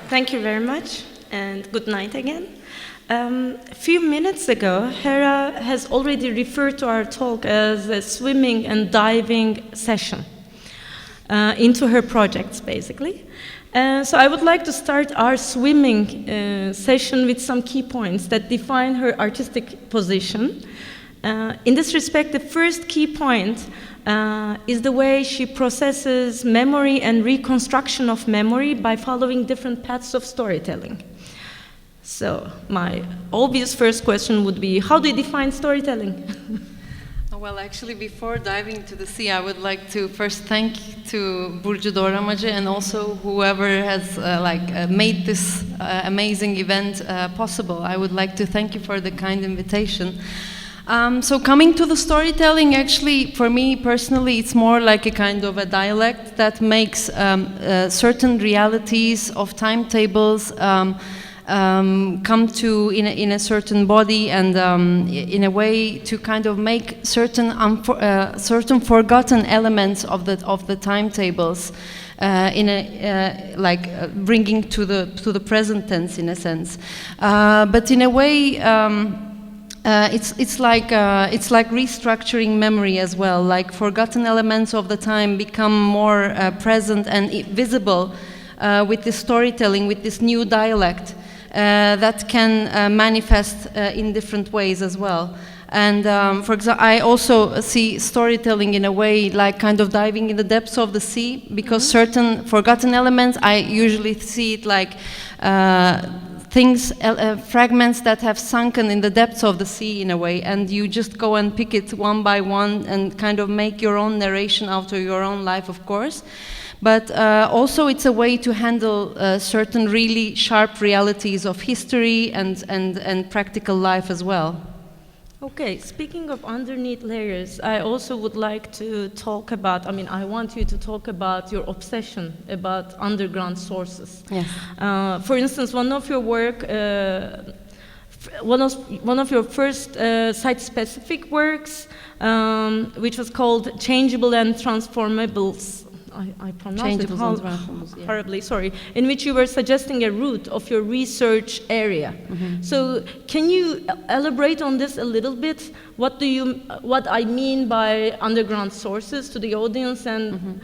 Thank you very much, and good night again. A few minutes ago, Hera has already referred to our talk as a swimming and diving session into her projects, basically. So I would like to start our swimming session with some key points that define her artistic position. In this respect, the first key point is the way she processes memory and reconstruction of memory by following different paths of storytelling. So my obvious first question would be, how do you define storytelling? Well, actually, before diving into the sea, I would like to first thank to Burcu Doğramacı and also whoever has made this amazing event possible. I would like to thank you for the kind invitation. So coming to the storytelling, actually, for me personally, it's more like a kind of a dialect that makes certain realities of timetables come to in a certain body and in a way to kind of make certain forgotten elements of the timetables bringing to the present tense in a sense, but in a way. It's like restructuring memory as well. Like forgotten elements of the time become more present and visible with this storytelling, with this new dialect that can manifest in different ways as well. And for example, I also see storytelling in a way like kind of diving in the depths of the sea, because certain forgotten elements, I usually see it like fragments that have sunken in the depths of the sea in a way, and you just go and pick it one by one and kind of make your own narration out of your own life, of course. But also it's a way to handle certain really sharp realities of history and practical life as well. Okay, speaking of underneath layers, I also would like to talk about, I want you to talk about your obsession about underground sources. Yes. For instance, one of your work, one of your first site-specific works, which was called Changeable and Transformables. I pronounced it horribly, sorry, in which you were suggesting a route of your research area. Mm-hmm. So can you elaborate on this a little bit? What I mean by underground sources to the audience, and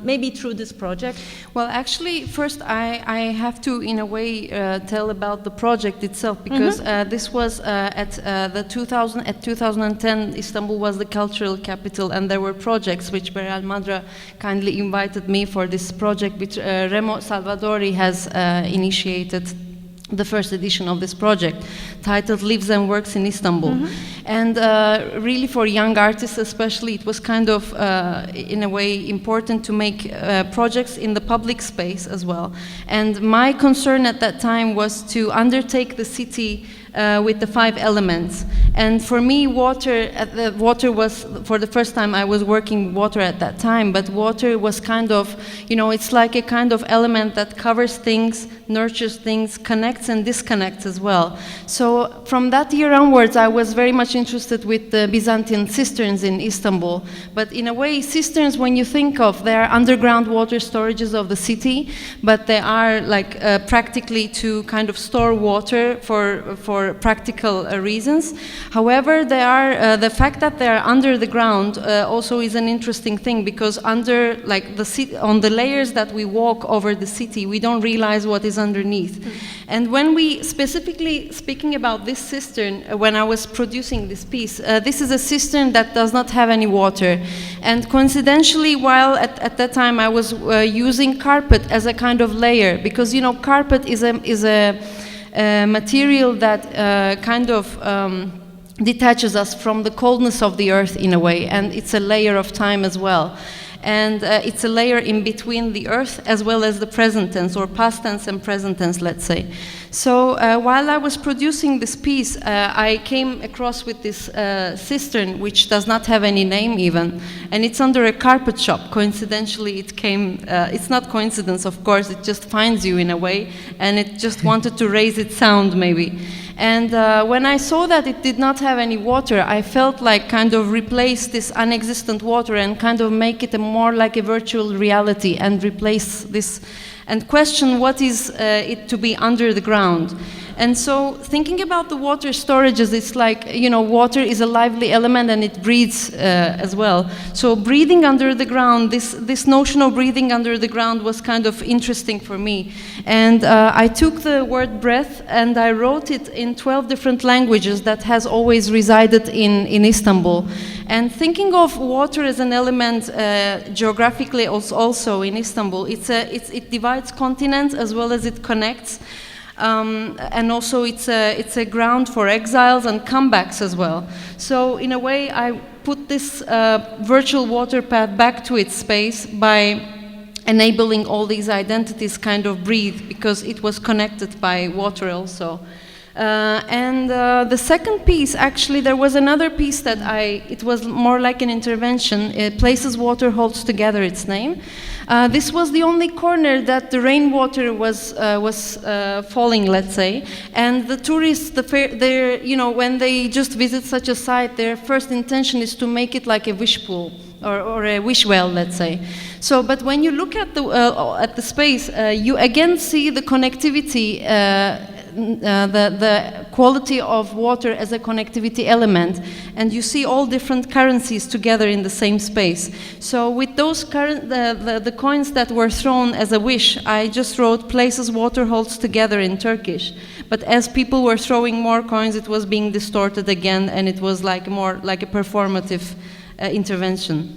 maybe through this project? Well, actually, first I have to, in a way, tell about the project itself, because this was at 2010, Istanbul was the cultural capital, and there were projects which Beral Madra kindly invited me for this project, which Remo Salvadori has initiated. The first edition of this project, titled Lives and Works in Istanbul. And really for young artists especially, it was kind of, in a way, important to make projects in the public space as well. And my concern at that time was to undertake the city with the 5 elements. And for me, water was, for the first time I was working with water at that time, but water was kind of, it's like a kind of element that covers things, nurtures things, connects and disconnects as well. So from that year onwards, I was very much interested with the Byzantine cisterns in Istanbul. But in a way, cisterns, when you think of, they are underground water storages of the city, but they are like practically to kind of store water for practical reasons. However, they are the fact that they are under the ground also is an interesting thing, because under on the layers that we walk over the city, we don't realize what is underneath. And when we specifically speaking about this cistern, when I was producing this piece, this is a cistern that does not have any water. And coincidentally, while at that time I was using carpet as a kind of layer, because carpet is a material that kind of detaches us from the coldness of the earth in a way, and it's a layer of time as well. And it's a layer in between the earth as well as the present tense, or past tense and present tense, let's say. So while I was producing this piece, I came across with this cistern, which does not have any name even, and it's under a carpet shop. Coincidentally, it came, it's not coincidence, of course, it just finds you in a way, and it just wanted to raise its sound maybe. And when I saw that it did not have any water, I felt like kind of replace this unexistent water and kind of make it more like a virtual reality and replace this and question what is it to be under the ground. And so thinking about the water storages, it's like, water is a lively element and it breathes as well. So breathing under the ground, this notion of breathing under the ground was kind of interesting for me. And I took the word breath and I wrote it in 12 different languages that has always resided in Istanbul. And thinking of water as an element geographically also in Istanbul, it divides continents as well as it connects. And also it's a ground for exiles and comebacks as well. So in a way I put this virtual water path back to its space by enabling all these identities kind of breathe, because it was connected by water also. And the second piece, actually, there was another piece that it was more like an intervention. Places Water Holds Together, its name. This was the only corner that the rainwater was falling, let's say. And the tourists, when they just visit such a site, their first intention is to make it like a wish pool. Or a wish well, let's say. So, but when you look at the space, you again see the connectivity, the quality of water as a connectivity element, and you see all different currencies together in the same space. So, with those the coins that were thrown as a wish, I just wrote "Places Water Holds Together" in Turkish. But as people were throwing more coins, it was being distorted again, and it was more like a performative intervention.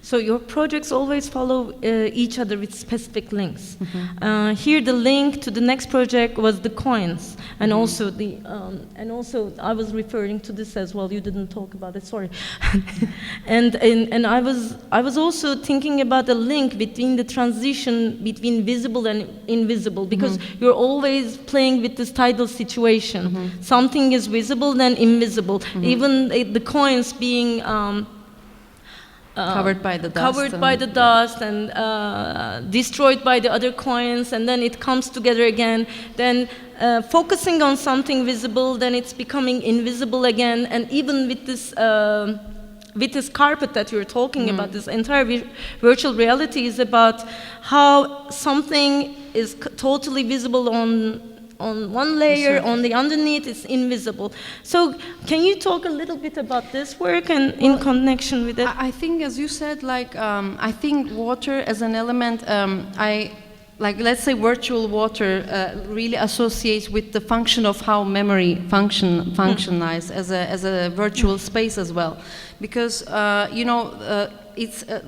So your projects always follow each other with specific links. Mm-hmm. Here, the link to the next project was the coins, and also I was referring to this as well. You didn't talk about it, sorry. and I was also thinking about the link between the transition between visible and invisible, because you're always playing with this tidal situation. Something is visible, then invisible. Even the coins being covered by the dust and destroyed by the other coins, and then it comes together again. Then focusing on something visible, then it's becoming invisible again. And even with this carpet that you're talking about, this entire virtual reality is about how something is totally visible on one layer, on the underneath it's invisible. So can you talk a little bit about this work and in connection with it? I think, as you said, I think water as an element, let's say virtual water really associates with the function of how memory functions as a virtual space as well. Because,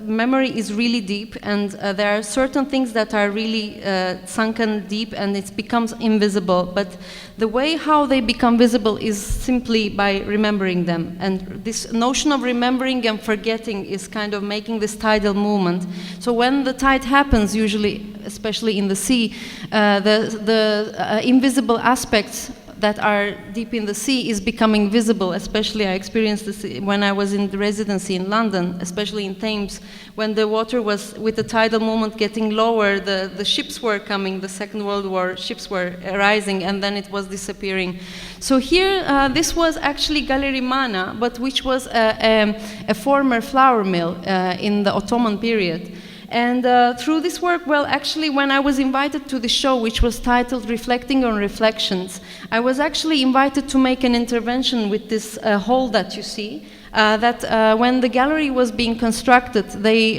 memory is really deep, and there are certain things that are really sunken deep, and it becomes invisible. But the way how they become visible is simply by remembering them. And this notion of remembering and forgetting is kind of making this tidal movement. So when the tide happens, usually, especially in the sea, the invisible aspects that are deep in the sea is becoming visible. Especially I experienced this when I was in the residency in London, especially in Thames, when the water was, with the tidal movement getting lower, the ships were coming, the Second World War ships were rising, and then it was disappearing. So here, this was actually Gallery Mana, but which was a former flour mill in the Ottoman period. And through this work, well, actually, when I was invited to the show, which was titled Reflecting on Reflections, I was actually invited to make an intervention with this hole that you see, that when the gallery was being constructed, they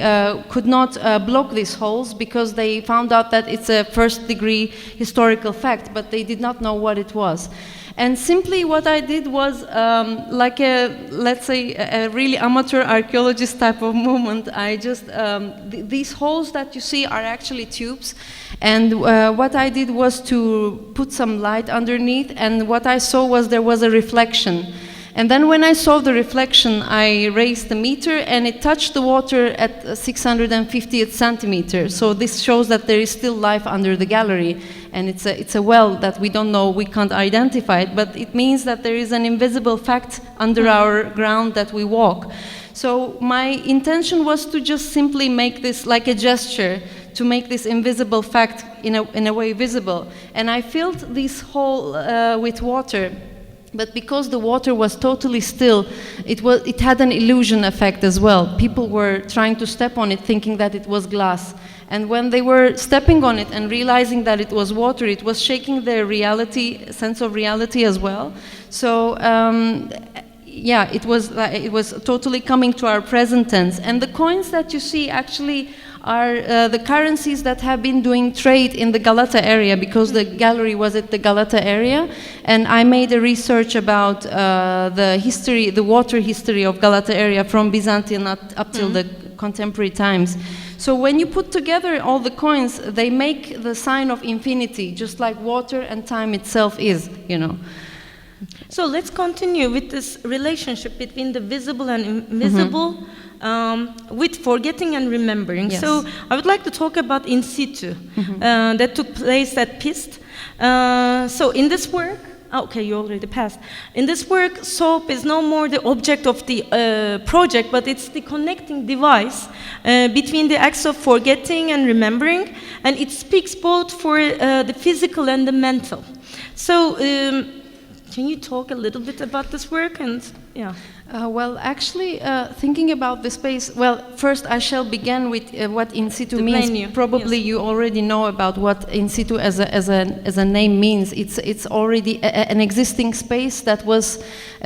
could not block these holes because they found out that it's a first-degree historical fact, but they did not know what it was. And simply what I did was like let's say, a really amateur archaeologist type of movement. I just, these holes that you see are actually tubes. And what I did was to put some light underneath, and what I saw was there was a reflection. And then when I saw the reflection, I raised the meter, and it touched the water at 650th centimeter. So this shows that there is still life under the gallery. And it's a well that we don't know, we can't identify it, but it means that there is an invisible fact under our ground that we walk. So my intention was to just simply make this like a gesture, to make this invisible fact in a way visible. And I filled this hole with water. But because the water was totally still, it had an illusion effect as well. People were trying to step on it thinking that it was glass. And when they were stepping on it and realizing that it was water, it was shaking their sense of reality as well. So yeah, it was totally coming to our present tense. And the coins that you see actually are the currencies that have been doing trade in the Galata area, because the gallery was at the Galata area, and I made a research about the water history of Galata area from Byzantium up till the contemporary times. So when you put together all the coins, they make the sign of infinity, just like water and time itself is, you know. So let's continue with this relationship between the visible and invisible, with forgetting and remembering. Yes. So I would like to talk about in situ that took place at Pist. So in this work, okay, you already passed. In this work, soap is no more the object of the project, but it's the connecting device between the acts of forgetting and remembering, and it speaks both for the physical and the mental. So can you talk a little bit about this work? And yeah. Well, actually, thinking about the space, well, first I shall begin with what in situ means. Menu. Probably yes. You already know about what in situ as a name means. It's already an existing space that was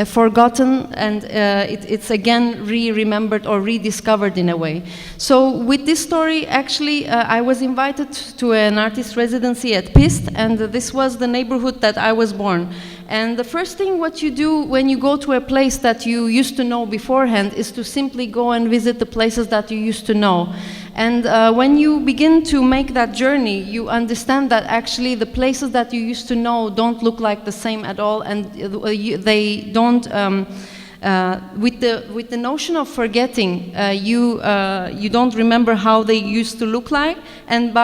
forgotten, and it's again remembered or rediscovered in a way. So with this story, actually, I was invited to an artist residency at Pist, and this was the neighborhood that I was born. And the first thing what you do when you go to a place that you used to know beforehand is to simply go and visit the places that you used to know. And when you begin to make that journey, you understand that actually the places that you used to know don't look like the same at all, and they don't. With the notion of forgetting, you don't remember how they used to look like, and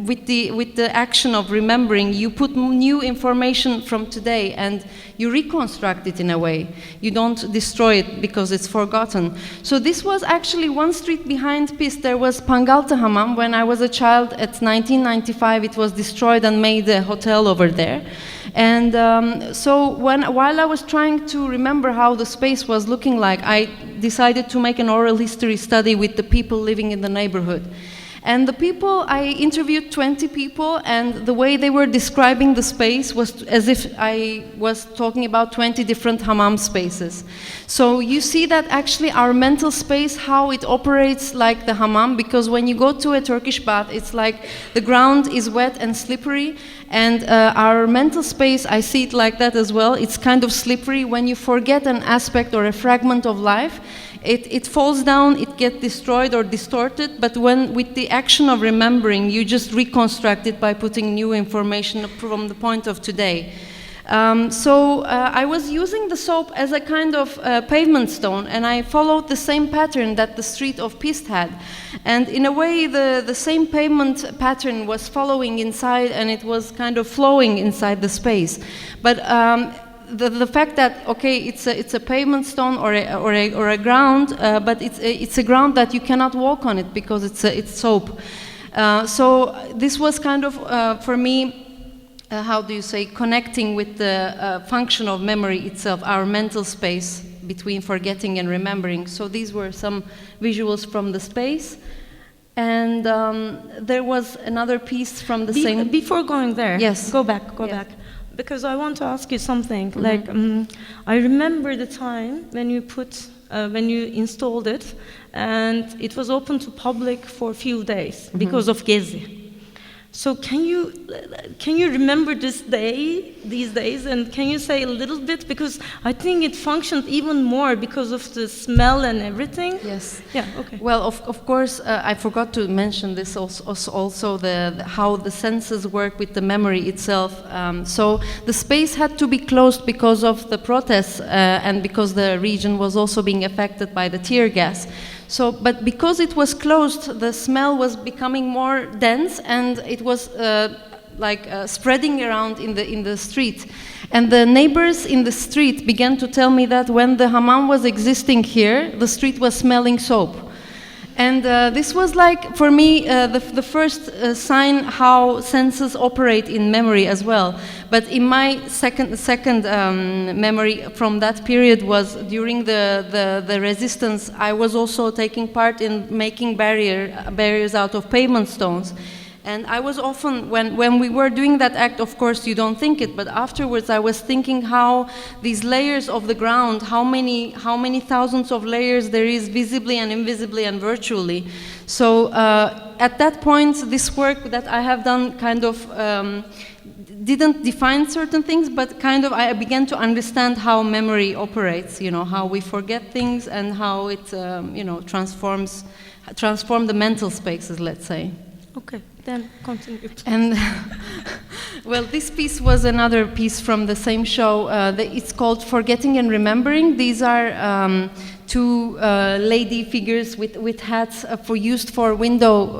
with the action of remembering, you put new information from today and you reconstruct it in a way. You don't destroy it because it's forgotten. So this was actually one street behind Pist. There was Pangaltı Hamam. When I was a child, at 1995, it was destroyed and made a hotel over there. And so while I was trying to remember how the space was looking like, I decided to make an oral history study with the people living in the neighborhood. And the people, I interviewed 20 people, and the way they were describing the space was as if I was talking about 20 different hammam spaces. So you see that actually our mental space, how it operates like the hammam, because when you go to a Turkish bath, it's like the ground is wet and slippery, and our mental space, I see it like that as well. It's kind of slippery. When you forget an aspect or a fragment of life, it falls down, it gets destroyed or distorted, but when with the action of remembering, you just reconstruct it by putting new information from the point of today. So I was using the soap as a kind of pavement stone, and I followed the same pattern that the street of Pist had. And in a way, the same pavement pattern was following inside, and it was kind of flowing inside the space. But the fact that, okay, it's a pavement stone or a ground, but it's a ground that you cannot walk on it because it's soap. So this was kind of for me, how do you say, connecting with the function of memory itself, our mental space between forgetting and remembering. So these were some visuals from the space. And there was another piece from the same... Before going there, yes. Go back. Because I want to ask you something. Like, I remember the time when you installed it, and it was open to public for a few days because of Gezi. So can you remember these days, and can you say a little bit, because I think it functioned even more because of the smell and everything. Yes. Yeah. Okay. Well, of course, I forgot to mention this also how the senses work with the memory itself. So the space had to be closed because of the protests and because the region was also being affected by the tear gas. So, but because it was closed, the smell was becoming more dense, and it was spreading around in the street. And the neighbors in the street began to tell me that when the hammam was existing here, the street was smelling soap. And this was like, for me, the first sign how senses operate in memory as well. But in my second memory from that period was during the resistance, I was also taking part in making barriers out of pavement stones. And I was often, when we were doing that act, of course you don't think it, but afterwards I was thinking how these layers of the ground, how many thousands of layers there is visibly and invisibly and virtually. So at that point, this work that I have done kind of didn't define certain things, but kind of I began to understand how memory operates, you know, how we forget things and how it, you know, transform the mental spaces, let's say. Okay, then continue. And well, this piece was another piece from the same show. It's called Forgetting and Remembering. These are two lady figures with hats used for window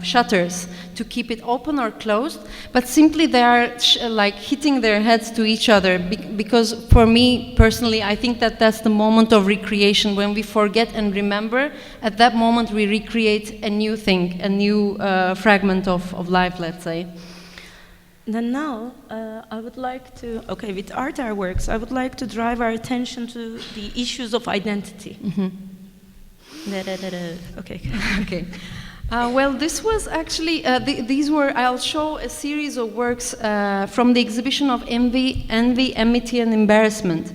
shutters to keep it open or closed, but simply they are like hitting their heads to each other because for me personally, I think that that's the moment of recreation. When we forget and remember, at that moment we recreate a new thing, a new fragment of life, let's say. Then now, I would like to, okay, with art works, I would like to drive our attention to the issues of identity. Mm-hmm. Okay. Okay. Well, this was actually, these were, I'll show a series of works from the exhibition of Envy, Enmity, and Embarrassment.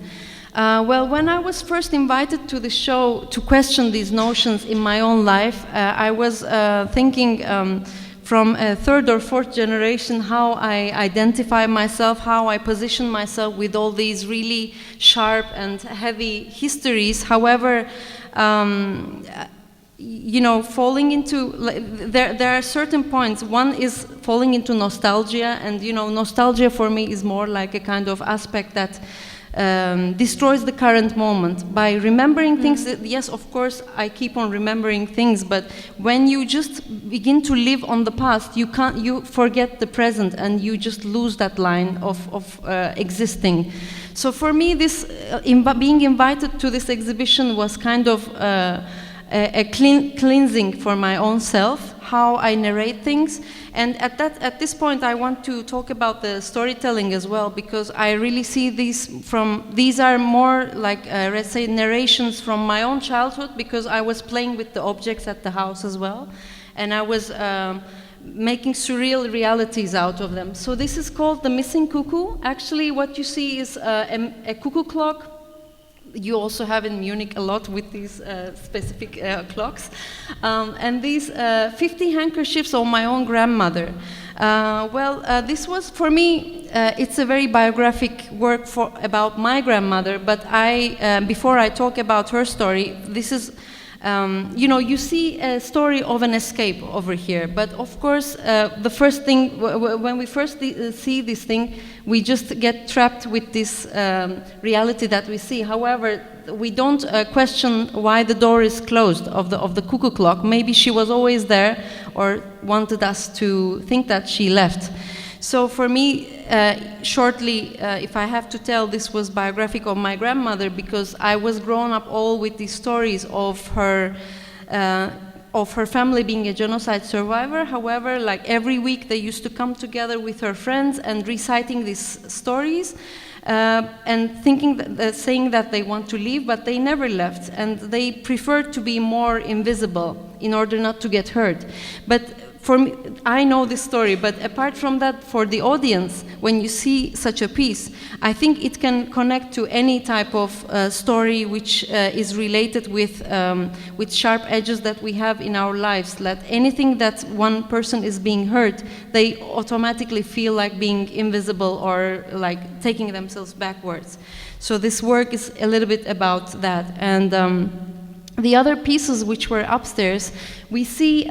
Well, when I was first invited to the show to question these notions in my own life, I was thinking from a third or fourth generation how I identify myself, how I position myself with all these really sharp and heavy histories. However, you know, falling into, there are certain points. One is falling into nostalgia, and you know, nostalgia for me is more like a kind of aspect that destroys the current moment. By remembering things, yes, of course, I keep on remembering things, but when you just begin to live on the past, you forget the present, and you just lose that line of existing. So for me, this being invited to this exhibition was kind of a cleansing for my own self, how I narrate things. And at this point, I want to talk about the storytelling as well, because I really see these are more like, let's say, narrations from my own childhood, because I was playing with the objects at the house as well, and I was making surreal realities out of them. So this is called The Missing Cuckoo. Actually, what you see is a cuckoo clock. You also have in Munich a lot with these specific clocks. And these 50 handkerchiefs of my own grandmother. This was, for me, it's a very biographic work about my grandmother, but before I talk about her story, this is, you know, you see a story of an escape over here, but of course, the first thing, when we first see this thing, we just get trapped with this reality that we see. However, we don't question why the door is closed of the cuckoo clock. Maybe she was always there, or wanted us to think that she left. So for me, shortly, if I have to tell, this was biographic of my grandmother, because I was grown up all with these stories of her family being a genocide survivor. However, like every week they used to come together with her friends and reciting these stories, and saying that they want to leave, but they never left, and they preferred to be more invisible in order not to get hurt. But for me, I know this story, but apart from that, for the audience, when you see such a piece, I think it can connect to any type of story which is related with sharp edges that we have in our lives. That anything that one person is being hurt, they automatically feel like being invisible or like taking themselves backwards. So this work is a little bit about that. And the other pieces which were upstairs, we see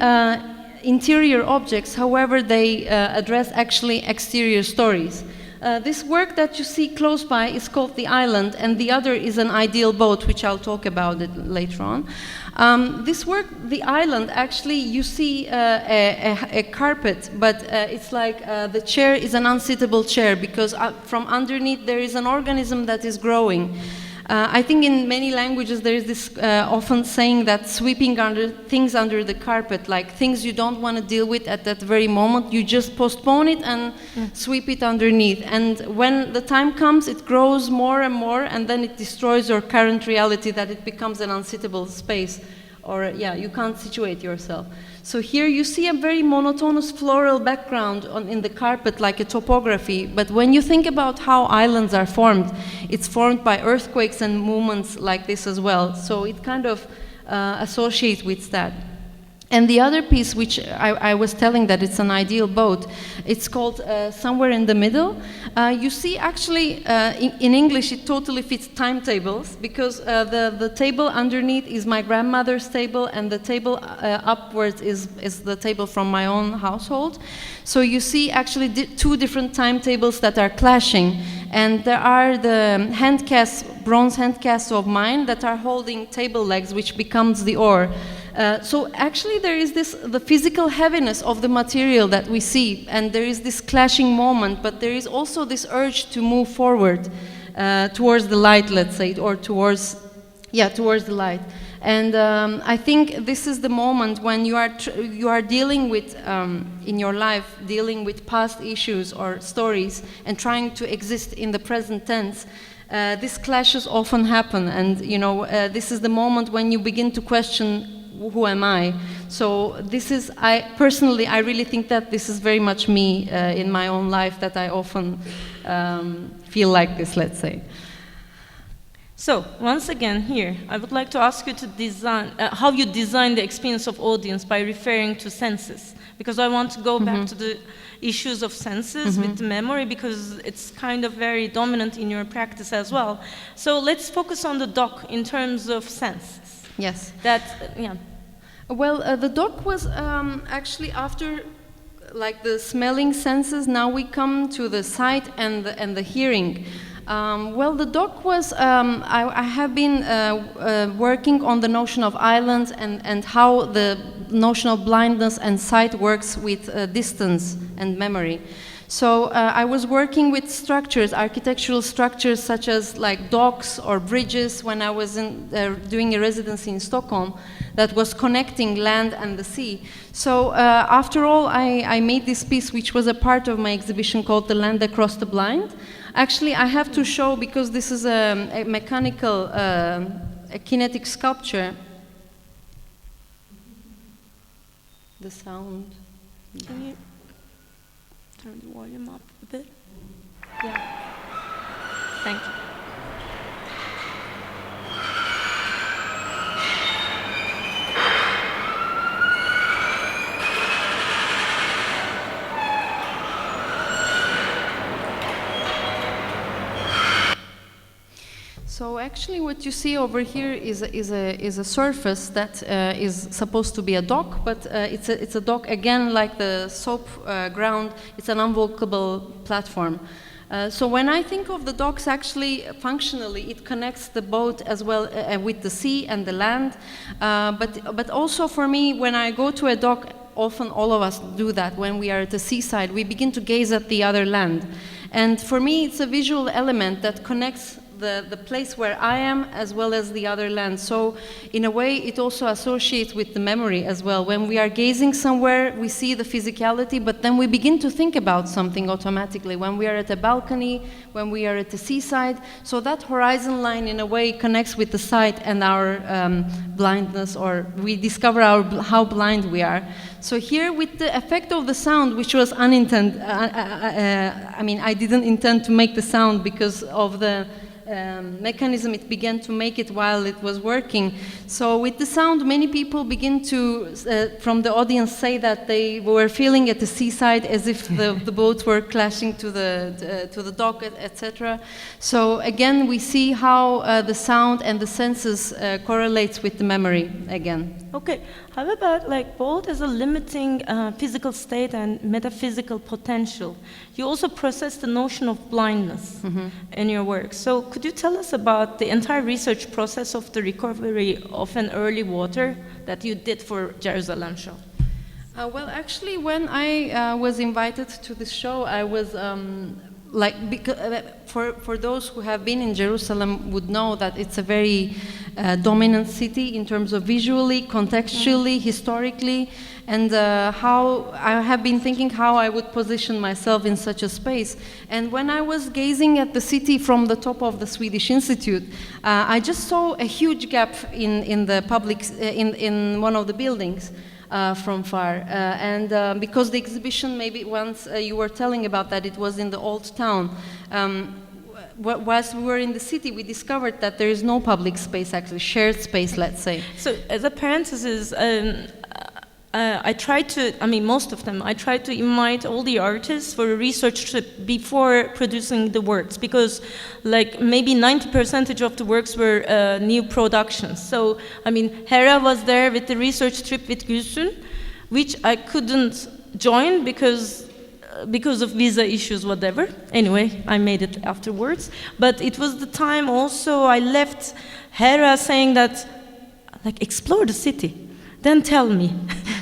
interior objects, however, they address actually exterior stories. This work that you see close by is called The Island, and the other is An Ideal Boat, which I'll talk about it later on. This work, The Island, actually you see a carpet, but it's like the chair is an unsittable chair, because from underneath there is an organism that is growing. I think in many languages there is this often saying that sweeping things under the carpet, like things you don't want to deal with at that very moment, you just postpone it and sweep it underneath. And when the time comes, it grows more and more, and then it destroys your current reality, that it becomes an unsittable space, or you can't situate yourself. So here you see a very monotonous floral background in the carpet, like a topography. But when you think about how islands are formed, it's formed by earthquakes and movements like this as well. So it kind of associates with that. And the other piece, which I was telling that it's an ideal boat, it's called Somewhere in the Middle. You see, actually, in English, it totally fits timetables, because the table underneath is my grandmother's table, and the table upwards is the table from my own household. So you see, actually, two different timetables that are clashing. And there are the bronze handcasts of mine that are holding table legs, which becomes the oar. So actually there is the physical heaviness of the material that we see, and there is this clashing moment, but there is also this urge to move forward towards the light, let's say, or towards the light. And I think this is the moment when you are dealing with, in your life, dealing with past issues or stories and trying to exist in the present tense. These clashes often happen, and this is the moment when you begin to question, who am I? So this is, I really think that this is very much me in my own life, that I often feel like this, let's say. So, once again here, I would like to ask you to design, how you design the experience of audience by referring to senses. Because I want to go back to the issues of senses with the memory, because it's kind of very dominant in your practice as well. So let's focus on the dock in terms of senses. Yes. Well, the dock was actually after, like, the smelling senses. Now we come to the sight and the hearing. The dock was, I have been working on the notion of islands and how the notion of blindness and sight works with distance and memory. So I was working with structures, architectural structures such as like docks or bridges when I was doing a residency in Stockholm that was connecting land and the sea. So after all, I made this piece, which was a part of my exhibition called The Land Across the Blind. Actually, I have to show, because this is a mechanical, a kinetic sculpture. The sound. Can you turn the volume up a bit? Yeah. Thank you. So actually what you see over here is a surface that is supposed to be a dock, but it's a dock, again, like the soap ground. It's an unwalkable platform. So when I think of the docks, actually, functionally, it connects the boat as well with the sea and the land. But also for me, when I go to a dock, often all of us do that. When we are at the seaside, we begin to gaze at the other land. And for me, it's a visual element that connects the place where I am as well as the other land. So in a way, it also associates with the memory as well. When we are gazing somewhere, we see the physicality, but then we begin to think about something automatically. When we are at a balcony, when we are at the seaside, so that horizon line in a way connects with the sight and our blindness, or we discover how blind we are. So here, with the effect of the sound, which was unintended, I mean, I didn't intend to make the sound because of the mechanism it began to make it while it was working. So with the sound, many people begin to, from the audience, say that they were feeling at the seaside as if the boats were clashing to the dock, etc. So again, we see how the sound and the senses correlates with the memory again. Okay, how about like both as a limiting physical state and metaphysical potential? You also process the notion of blindness in your work. So could you tell us about the entire research process of the recovery of an early water that you did for Jerusalem show? Well, actually, when I was invited to this show, I was for those who have been in Jerusalem would know that it's a very dominant city in terms of visually, contextually, historically, and how I have been thinking how I would position myself in such a space. And when I was gazing at the city from the top of the Swedish Institute, I just saw a huge gap in the public, in one of the buildings. From far, and because the exhibition, maybe once you were telling about that, it was in the old town. Whilst we were in the city, we discovered that there is no public space, actually, shared space, let's say. So, as a parenthesis, I tried to, most of them, I tried to invite all the artists for a research trip before producing the works, because maybe 90% of the works were new productions. So, Hera was there with the research trip with Gülsün, which I couldn't join because of visa issues, whatever. Anyway, I made it afterwards. But it was the time also I left Hera saying that, explore the city. Then tell me.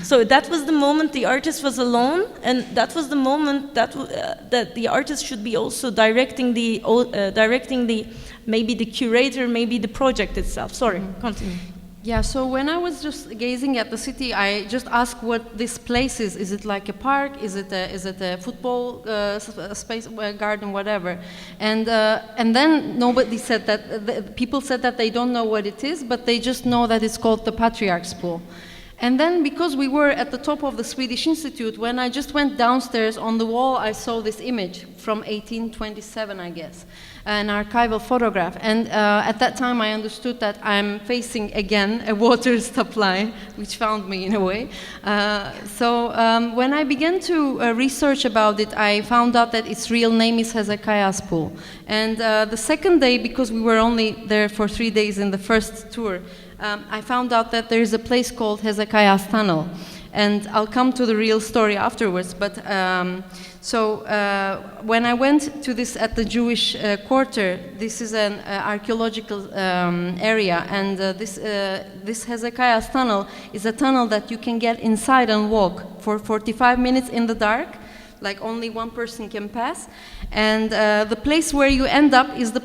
So that was the moment the artist was alone, and that was the moment that the artist should be also directing the maybe the curator, maybe the project itself. Sorry, continue. Yeah, so when I was just gazing at the city, I just asked what this place is. Is it like a park? Is it a football space, garden, whatever? And then nobody said that. People said that they don't know what it is, but they just know that it's called the Patriarch's Pool. And then, because we were at the top of the Swedish Institute, when I just went downstairs, on the wall I saw this image from 1827, I guess, an archival photograph. And at that time I understood that I'm facing again a water supply, which found me in a way. So when I began to research about it, I found out that its real name is Hezekiah's Pool. And the second day, because we were only there for 3 days in the first tour, I found out that there is a place called Hezekiah's Tunnel, and I'll come to the real story afterwards. But when I went to this at the Jewish quarter, this is an archaeological area, and this Hezekiah's Tunnel is a tunnel that you can get inside and walk for 45 minutes in the dark. Only one person can pass, and the place where you end up is the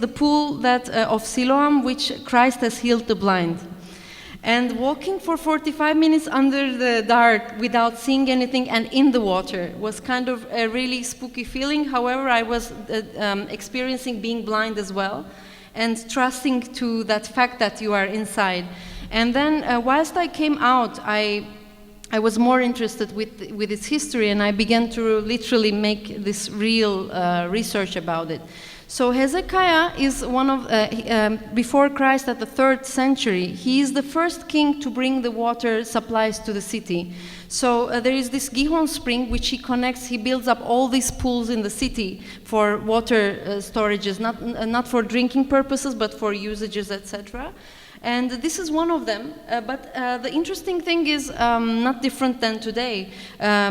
pool that of Siloam, which Christ has healed the blind. And walking for 45 minutes under the dark without seeing anything and in the water was kind of a really spooky feeling. However, I was experiencing being blind as well, and trusting to that fact that you are inside. And then, whilst I came out, I was more interested with its history, and I began to literally make this real research about it. So Hezekiah is one of, before Christ at the 3rd century, he is the first king to bring the water supplies to the city. So there is this Gihon spring which he builds up all these pools in the city for water storages, not for drinking purposes, but for usages, etc. And this is one of them, but the interesting thing is not different than today,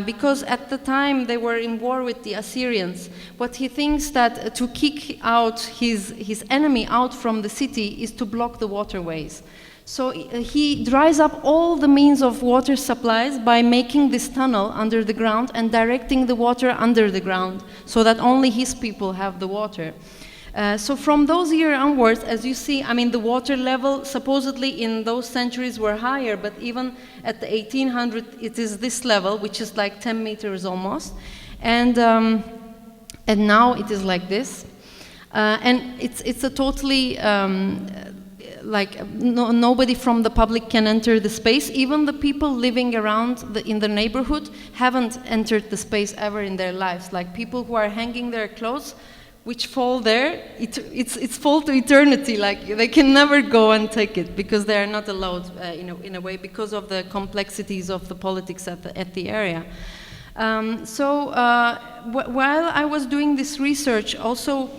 because at the time they were in war with the Assyrians. What he thinks that to kick out his enemy out from the city is to block the waterways. So he dries up all the means of water supplies by making this tunnel under the ground and directing the water under the ground, so that only his people have the water. So from those years onwards, as you see, the water level supposedly in those centuries were higher, but even at the 1800s, it is this level, which is like 10 meters almost. And now it is like this. And it's a totally, nobody from the public can enter the space. Even the people living around in the neighborhood haven't entered the space ever in their lives. Like people who are hanging their clothes, which fall there, it's fall to eternity. Like they can never go and take it because they are not allowed, in a way, because of the complexities of the politics at the area. While I was doing this research, also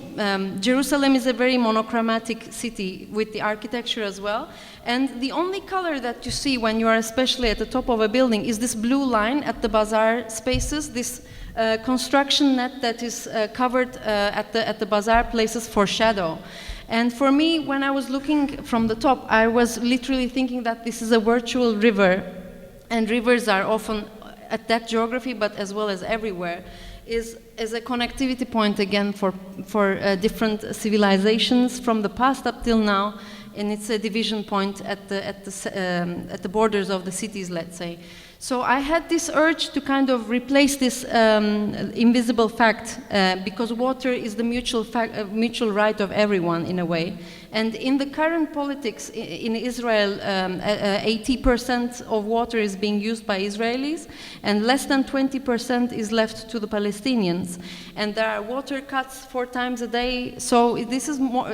Jerusalem is a very monochromatic city with the architecture as well. And the only color that you see when you are especially at the top of a building is this blue line at the bazaar spaces, this construction net that is covered at the bazaar places for shadow. And for me, when I was looking from the top, I was literally thinking that this is a virtual river, and rivers are often at that geography, but as well as everywhere, is a connectivity point again for different civilizations from the past up till now, and it's a division point at the borders of the cities, let's say. So I had this urge to kind of replace this invisible fact, because water is the mutual right of everyone in a way. And in the current politics in Israel, 80% of water is being used by Israelis, and less than 20% is left to the Palestinians. And there are water cuts 4 times a day. So this is more,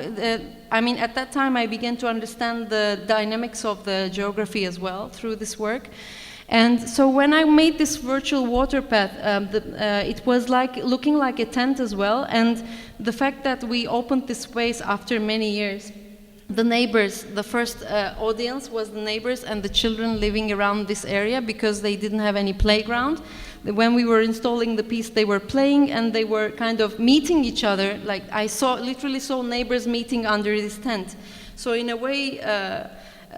I mean, at that time I began to understand the dynamics of the geography as well through this work. And so when I made this virtual water path, it was like looking like a tent as well. And the fact that we opened this space after many years, the neighbors, the first audience was the neighbors and the children living around this area because they didn't have any playground. When we were installing the piece, they were playing and they were kind of meeting each other. Like I literally saw neighbors meeting under this tent. So in a way,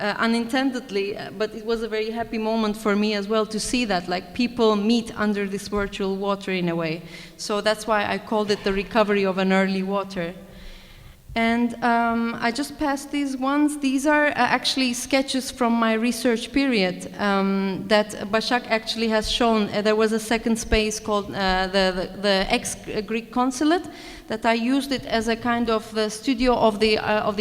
unintendedly, but it was a very happy moment for me as well to see that, like, people meet under this virtual water in a way. So that's why I called it the recovery of an early water. And I just passed these ones. These are actually sketches from my research period that Başak actually has shown. There was a second space called the ex-Greek Consulate that I used it as a kind of studio of the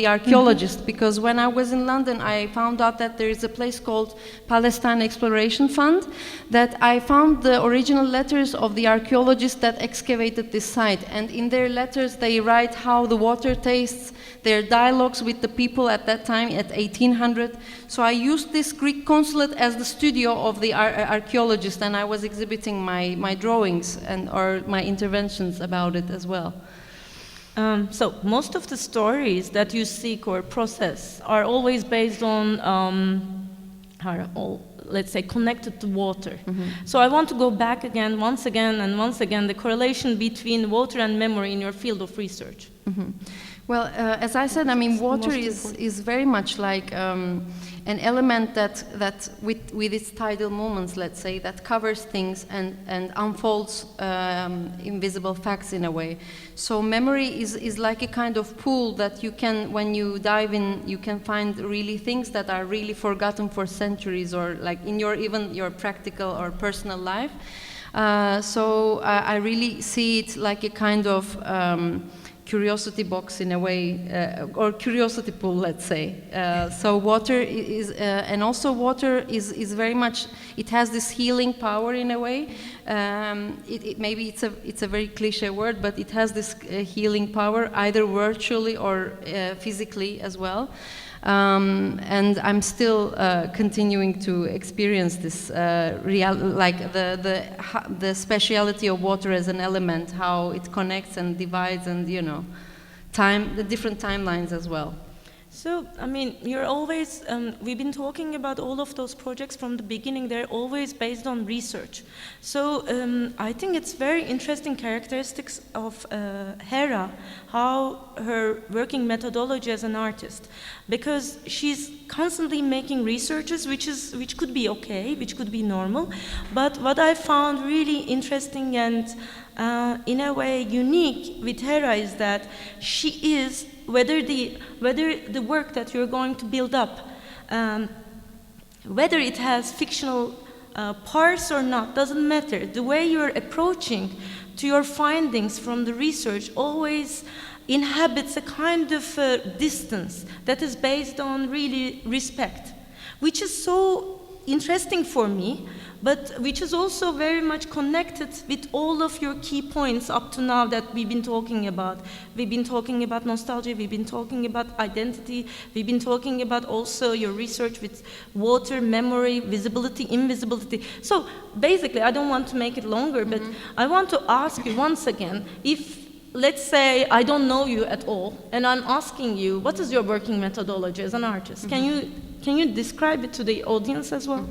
archaeologist, because when I was in London I found out that there is a place called Palestine Exploration Fund, that I found the original letters of the archaeologists that excavated this site, and in their letters they write how the water tastes, their dialogues with the people at that time at 1800. So I used this Greek Consulate as the studio of the archaeologist, and I was exhibiting my drawings or my interventions about it as well. So most of the stories that you seek or process are always based on, let's say, connected to water. So I want to go back again, once again, the correlation between water and memory in your field of research. Well, as I said, I mean, water is very much like an element that with its tidal moments, let's say, that covers things and unfolds invisible facts in a way. So memory is like a kind of pool that you can, when you dive in, you can find really things that are really forgotten for centuries, or like in even your practical or personal life. So I really see it like a kind of curiosity box in a way, or curiosity pool, let's say. So water is, and also water is very much, it has this healing power in a way. Maybe it's a very cliche word, but it has this healing power either virtually or physically as well. And I'm still continuing to experience this like the speciality of water as an element, how it connects and divides, and the different timelines as well. So, I mean, you're always, we've been talking about all of those projects from the beginning. They're always based on research. So, I think it's very interesting characteristics of Hera, how her working methodology as an artist, because she's constantly making researches, which could be okay, which could be normal. But what I found really interesting and in a way unique with Hera is that she is, whether the work that you're going to build up, whether it has fictional parts or not, doesn't matter. The way you're approaching to your findings from the research always inhabits a kind of distance that is based on really respect, which is so interesting for me, but which is also very much connected with all of your key points up to now that we've been talking about. We've been talking about nostalgia, we've been talking about identity, we've been talking about also your research with water, memory, visibility, invisibility. So basically, I don't want to make it longer, but I want to ask you once again, if, let's say, I don't know you at all, and I'm asking you, what is your working methodology as an artist? Can you describe it to the audience as well?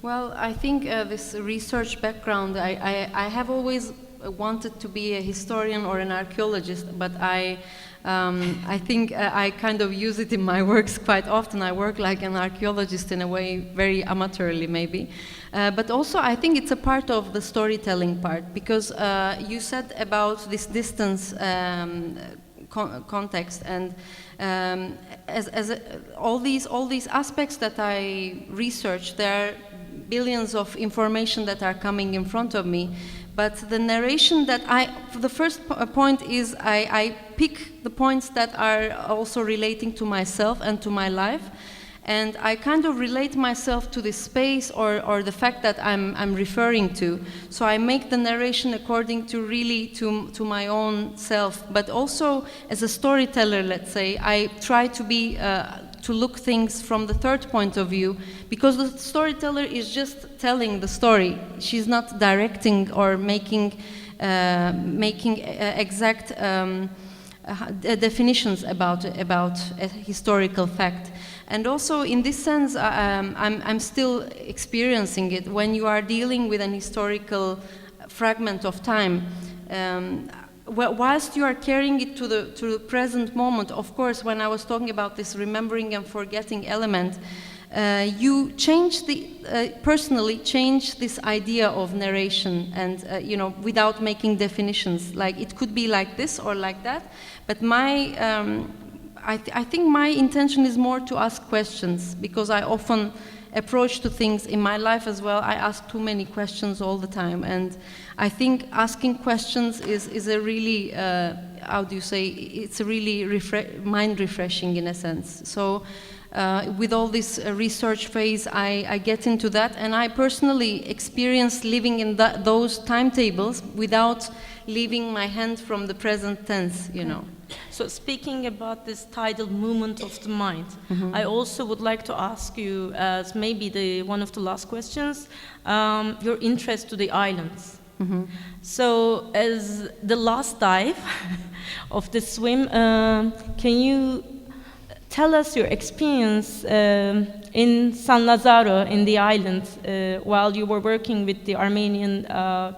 Well, I think this research background, I have always wanted to be a historian or an archaeologist, but I I think I kind of use it in my works quite often. I work like an archaeologist in a way, very amateurly maybe. But also I think it's a part of the storytelling part, because you said about this distance context, and all these aspects that I research, there are billions of information that are coming in front of me. But the narration that the first point is I pick the points that are also relating to myself and to my life, and I kind of relate myself to the space or the fact that I'm referring to. So I make the narration according to really to my own self, but also as a storyteller, let's say, I try to be to look things from the third point of view, because the storyteller is just telling the story. She's not directing or making exact definitions about a historical fact. And also, in this sense, I'm still experiencing it. When you are dealing with an historical fragment of time, whilst you are carrying it to the present moment, of course, when I was talking about this remembering and forgetting element, you change personally change this idea of narration, and without making definitions. Like, it could be like this or like that, but I think my intention is more to ask questions, because I often approach to things in my life as well. I ask too many questions all the time, and I think asking questions is a really, how do you say, it's a really mind refreshing in a sense. So with all this research phase, I get into that, and I personally experience living in those timetables without leaving my hand from the present tense, you know. So speaking about this tidal movement of the mind, I also would like to ask you, as maybe one of the last questions, your interest to the islands. So as the last dive of the swim, can you tell us your experience in San Lazaro, in the island, while you were working with the Armenian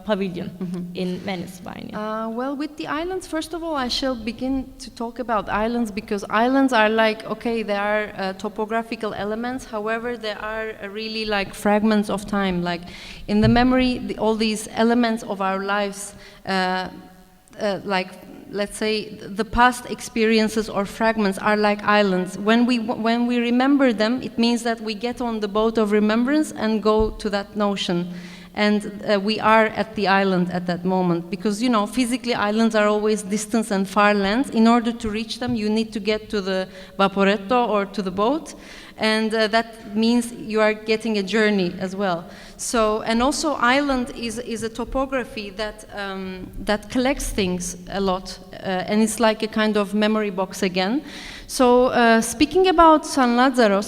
pavilion in Venice, well, with the islands, first of all, I shall begin to talk about islands, because islands are like, okay, they are topographical elements, however, they are really like fragments of time. Like in the memory, all these elements of our lives, like, let's say, the past experiences or fragments are like islands. When we remember them, it means that we get on the boat of remembrance and go to that notion. And we are at the island at that moment, because, you know, physically islands are always distant and far lands. In order to reach them, you need to get to the vaporetto or to the boat, and that means you are getting a journey as well. So, and also island is a topography that that collects things a lot, and it's like a kind of memory box again. So, speaking about San Lazaro,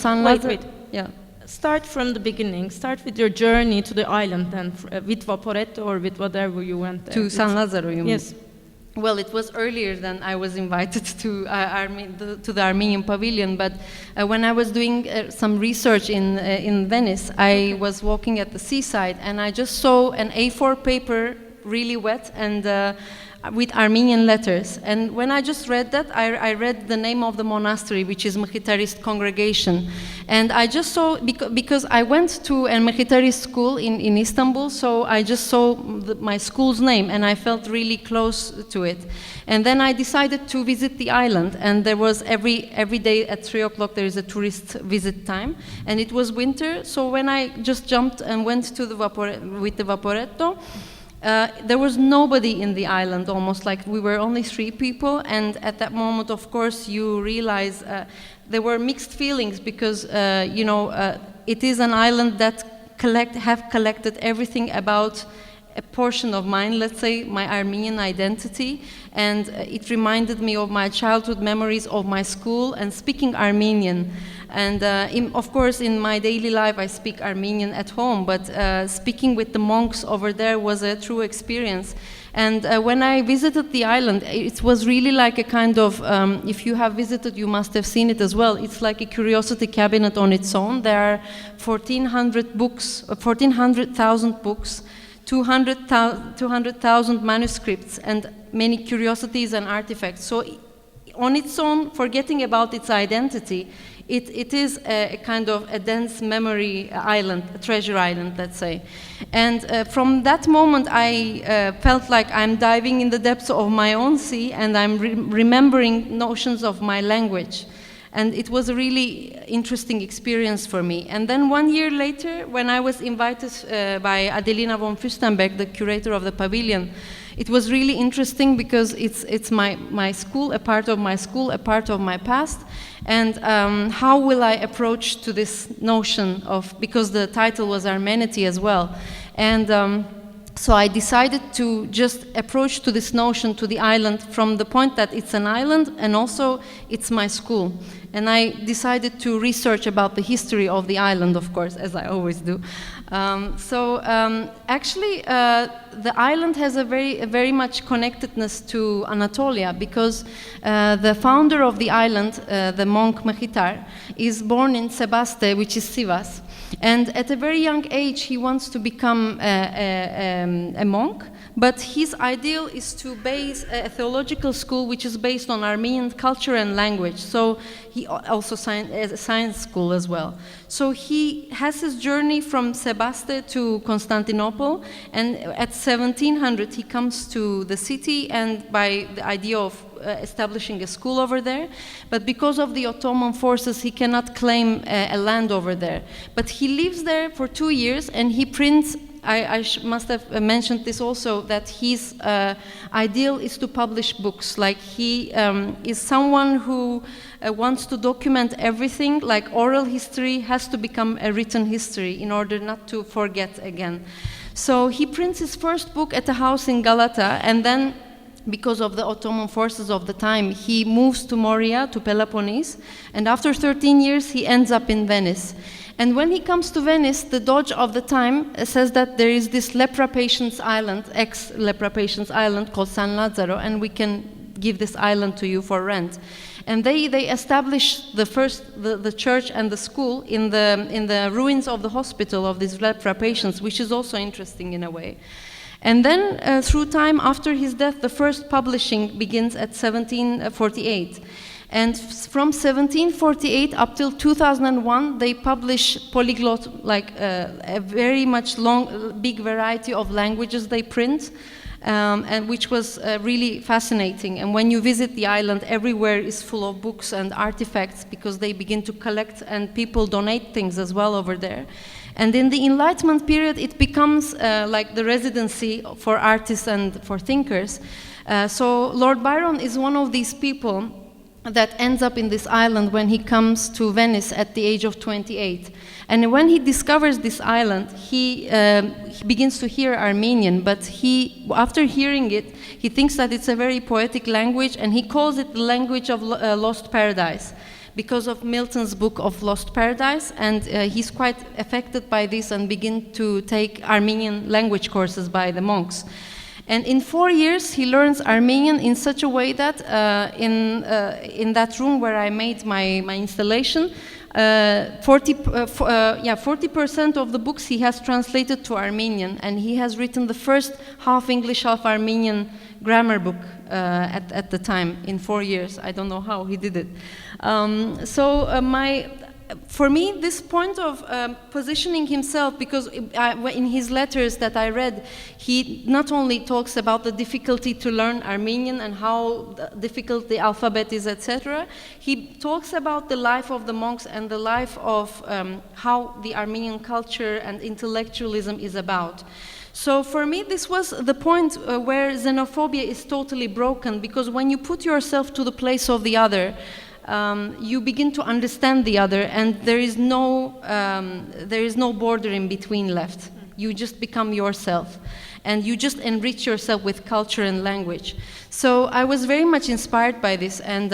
Wait. Yeah. Start from the beginning. Start with your journey to the island, and with Vaporetto or with whatever you went there. To San Lazaro, you mean? Yes. Well, it was earlier than I was invited to the Armenian pavilion, but when I was doing some research in Venice, I was walking at the seaside, and I just saw an A4 paper, really wet, and with Armenian letters. And when I just read that, I read the name of the monastery, which is Mkhitarist congregation. And I just saw, because I went to a Mkhitarist school in Istanbul, so I just saw my school's name, and I felt really close to it. And then I decided to visit the island, and there was every day at 3 o'clock there is a tourist visit time, and it was winter, so when I just jumped and went to with the Vaporetto, there was nobody in the island, almost like we were only 3 people, and at that moment, of course, you realize there were mixed feelings, because you know, it is an island that have collected everything about a portion of mine, let's say, my Armenian identity, and it reminded me of my childhood memories of my school and speaking Armenian. And of course, in my daily life, I speak Armenian at home, but speaking with the monks over there was a true experience. And when I visited the island, it was really like a kind of, if you have visited, you must have seen it as well. It's like a curiosity cabinet on its own. There are 1,400 books, 1,400,000 books, 200,000 manuscripts, and many curiosities and artifacts. So on its own, forgetting about its identity, it is a kind of a dense memory island, a treasure island, let's say. And from that moment, I felt like I'm diving in the depths of my own sea, and I'm remembering notions of my language. And it was a really interesting experience for me. And then 1 year later, when I was invited by Adelina von Fürstenberg, the curator of the pavilion, it was really interesting because it's my school, a part of my school, a part of my past. And how will I approach to this notion of, because the title was Armenity as well. And so I decided to just approach to this notion, to the island, from the point that it's an island and also it's my school. And I decided to research about the history of the island, of course, as I always do. Actually, the island has a very much connectedness to Anatolia, because the founder of the island, the monk Mehitar, is born in Sebaste, which is Sivas. And at a very young age, he wants to become a monk, but his ideal is to base a theological school which is based on Armenian culture and language. So he also a science school as well. So he has his journey from Sebaste to Constantinople, and at 1700 he comes to the city, and by the idea of establishing a school over there, but because of the Ottoman forces he cannot claim a land over there. But he lives there for 2 years, and he prints, I must have mentioned this also, that his ideal is to publish books. Like he is someone who wants to document everything, like oral history has to become a written history in order not to forget again. So he prints his first book at a house in Galata, and then because of the Ottoman forces of the time, he moves to Moria, to Peloponnese, and after 13 years he ends up in Venice. And when he comes to Venice, the Doge of the time says that there is this lepra patients island, ex-lepra patients island called San Lazzaro, and we can give this island to you for rent. And they establish the church and the school in the ruins of the hospital of these lepra patients, which is also interesting in a way. And then through time, after his death, the first publishing begins at 1748. And from 1748 up till 2001, they publish polyglot, like a very much big variety of languages they print, and which was really fascinating. And when you visit the island, everywhere is full of books and artifacts, because they begin to collect, and people donate things as well over there. And in the Enlightenment period, it becomes like the residency for artists and for thinkers. So Lord Byron is one of these people that ends up in this island when he comes to Venice at the age of 28. And when he discovers this island, he begins to hear Armenian, but after hearing it, he thinks that it's a very poetic language, and he calls it the language of Lost Paradise, because of Milton's book of Lost Paradise, and he's quite affected by this and begins to take Armenian language courses by the monks. And in 4 years, he learns Armenian in such a way that in that room where I made my installation, 40% of the books he has translated to Armenian, and he has written the first half English, half Armenian grammar book at the time in 4 years. I don't know how he did it. For me, this point of positioning himself, because in his letters that I read, he not only talks about the difficulty to learn Armenian and how difficult the alphabet is, etc., he talks about the life of the monks and the life of how the Armenian culture and intellectualism is about. So for me, this was the point where xenophobia is totally broken, because when you put yourself to the place of the other, you begin to understand the other, and there is no border in between left. You just become yourself, and you just enrich yourself with culture and language. So I was very much inspired by this, and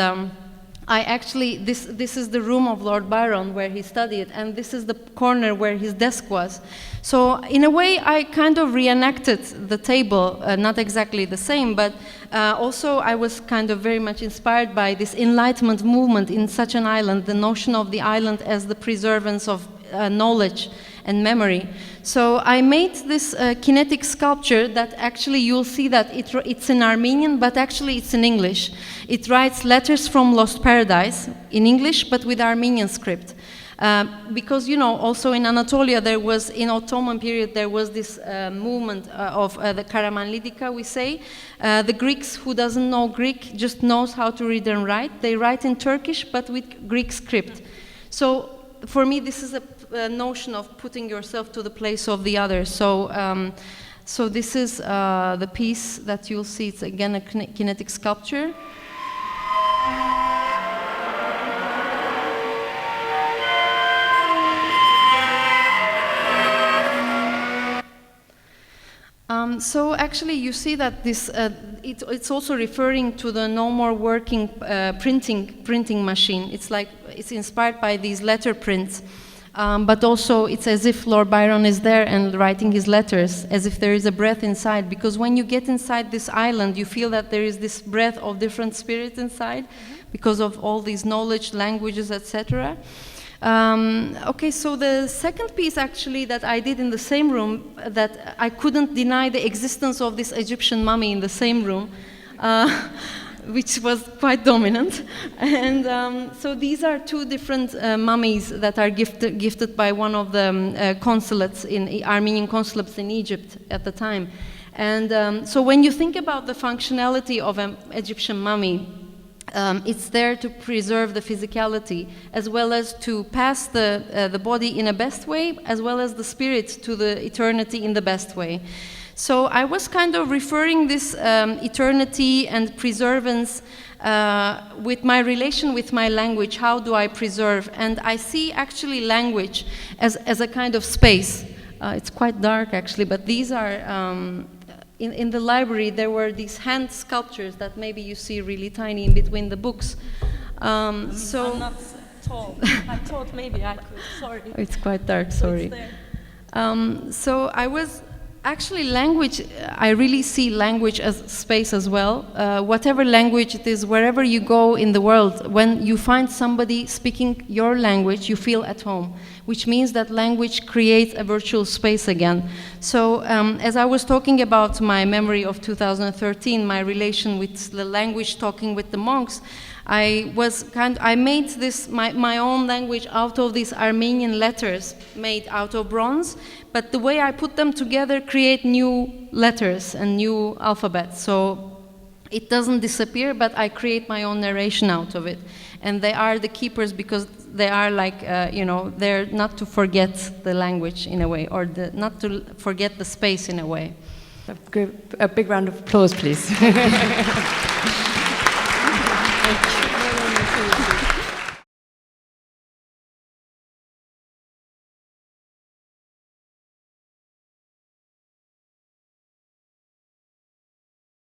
I actually, this is the room of Lord Byron where he studied, and this is the corner where his desk was. So in a way, I kind of reenacted the table, not exactly the same, but also I was kind of very much inspired by this Enlightenment movement in such an island, the notion of the island as the preservance of knowledge and memory. So I made this kinetic sculpture that actually you'll see that it's in Armenian, but actually it's in English. It writes letters from Lost Paradise in English, but with Armenian script. Because, you know, also in Anatolia there was, in Ottoman period, there was this movement of the Karamanlidika, we say. The Greeks who doesn't know Greek just knows how to read and write. They write in Turkish, but with Greek script. So for me, this is a notion of putting yourself to the place of the other. So, so this is the piece that you'll see. It's again a kinetic sculpture. So actually you see that this, it's also referring to the no more working printing machine. It's like, it's inspired by these letter prints, but also it's as if Lord Byron is there and writing his letters, as if there is a breath inside, because when you get inside this island, you feel that there is this breath of different spirits inside, because of all these knowledge, languages, etc. Okay, so the second piece actually that I did in the same room, that I couldn't deny the existence of this Egyptian mummy in the same room, which was quite dominant. And so these are two different mummies that are gifted by one of the consulates, in Armenian consulates in Egypt at the time. And so when you think about the functionality of an Egyptian mummy, it's there to preserve the physicality, as well as to pass the body in a best way, as well as the spirit to the eternity in the best way. So I was kind of referring this eternity and preservance with my relation with my language. How do I preserve? And I see actually language as a kind of space. It's quite dark actually, but these are in the library, there were these hand sculptures that maybe you see really tiny in between the books. So I'm not tall. I thought maybe I could. Sorry. It's quite dark. Sorry. So I was actually language. I really see language as space as well. Whatever language it is, wherever you go in the world, when you find somebody speaking your language, you feel at home, which means that language creates a virtual space again. So as I was talking about my memory of 2013, my relation with the language, talking with the monks, I made this my own language out of these Armenian letters made out of bronze, but the way I put them together create new letters and new alphabets. So it doesn't disappear, but I create my own narration out of it. And they are the keepers because they are like, you know, they're not to forget the language in a way, or not to forget the space in a way. A big round of applause, please.